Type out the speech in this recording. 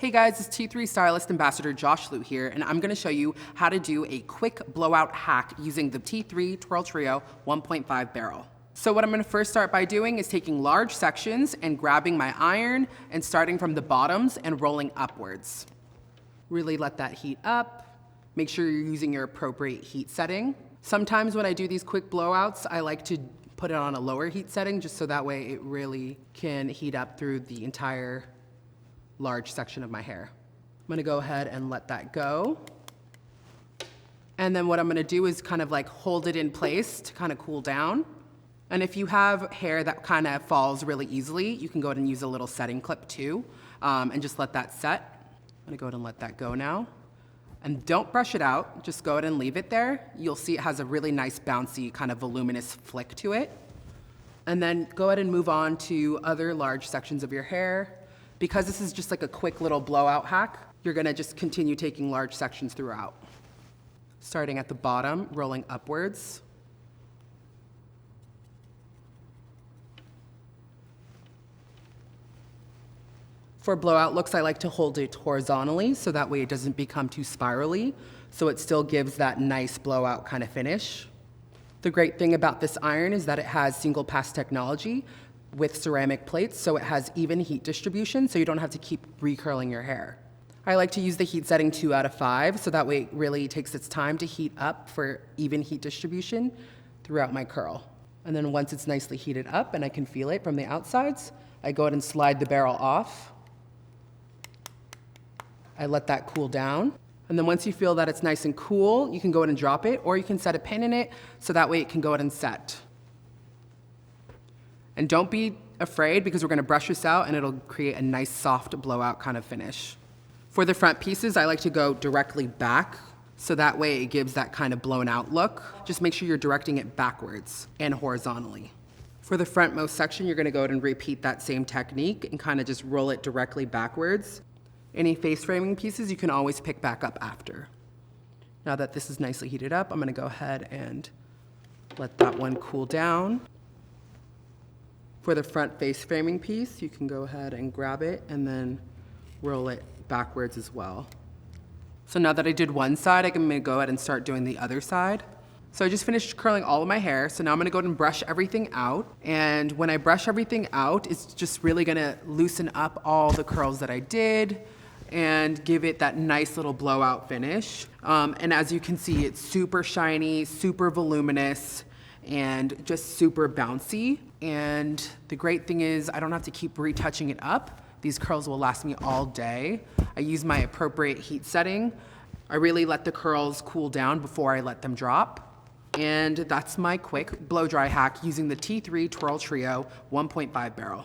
Hey guys, it's T3 Stylist Ambassador Josh Lute here, and I'm gonna show you how to do a quick blowout hack using the T3 Twirl Trio 1.5 barrel. So what I'm gonna first start by doing is taking large sections and grabbing my iron and starting from the bottoms and rolling upwards. Really let that heat up. Make sure you're using your appropriate heat setting. Sometimes when I do these quick blowouts, I like to put it on a lower heat setting just so that way it really can heat up through the entire large section of my hair. I'm gonna go ahead and let that go. And then what I'm gonna do is kind of like hold it in place to kind of cool down. And if you have hair that kind of falls really easily, you can go ahead and use a little setting clip too, and just let that set. I'm gonna go ahead and let that go now. And don't brush it out, just go ahead and leave it there. You'll see it has a really nice bouncy kind of voluminous flick to it. And then go ahead and move on to other large sections of your hair. Because this is just like a quick little blowout hack, you're gonna just continue taking large sections throughout. Starting at the bottom, rolling upwards. For blowout looks, I like to hold it horizontally so that way it doesn't become too spirally, so it still gives that nice blowout kind of finish. The great thing about this iron is that it has single pass technology with ceramic plates, so it has even heat distribution, so you don't have to keep recurling your hair. I like to use the heat setting 2 out of 5, so that way it really takes its time to heat up for even heat distribution throughout my curl. And then once it's nicely heated up and I can feel it from the outsides, I go ahead and slide the barrel off. I let that cool down. And then once you feel that it's nice and cool, you can go ahead and drop it, or you can set a pin in it, so that way it can go ahead and set. And don't be afraid because we're gonna brush this out and it'll create a nice soft blowout kind of finish. For the front pieces, I like to go directly back, so that way it gives that kind of blown out look. Just make sure you're directing it backwards and horizontally. For the frontmost section, you're gonna go ahead and repeat that same technique and kind of just roll it directly backwards. Any face framing pieces you can always pick back up after. Now that this is nicely heated up, I'm gonna go ahead and let that one cool down. For the front face framing piece, you can go ahead and grab it and then roll it backwards as well. So now that I did one side, I'm gonna go ahead and start doing the other side. So I just finished curling all of my hair, so now I'm gonna go ahead and brush everything out. And when I brush everything out, it's just really gonna loosen up all the curls that I did and give it that nice little blowout finish. And as you can see, it's super shiny, super voluminous, and just super bouncy. And the great thing is I don't have to keep retouching it up. These curls will last me all day. I use my appropriate heat setting. I really let the curls cool down before I let them drop. And that's my quick blow dry hack using the T3 Twirl Trio 1.5 barrel.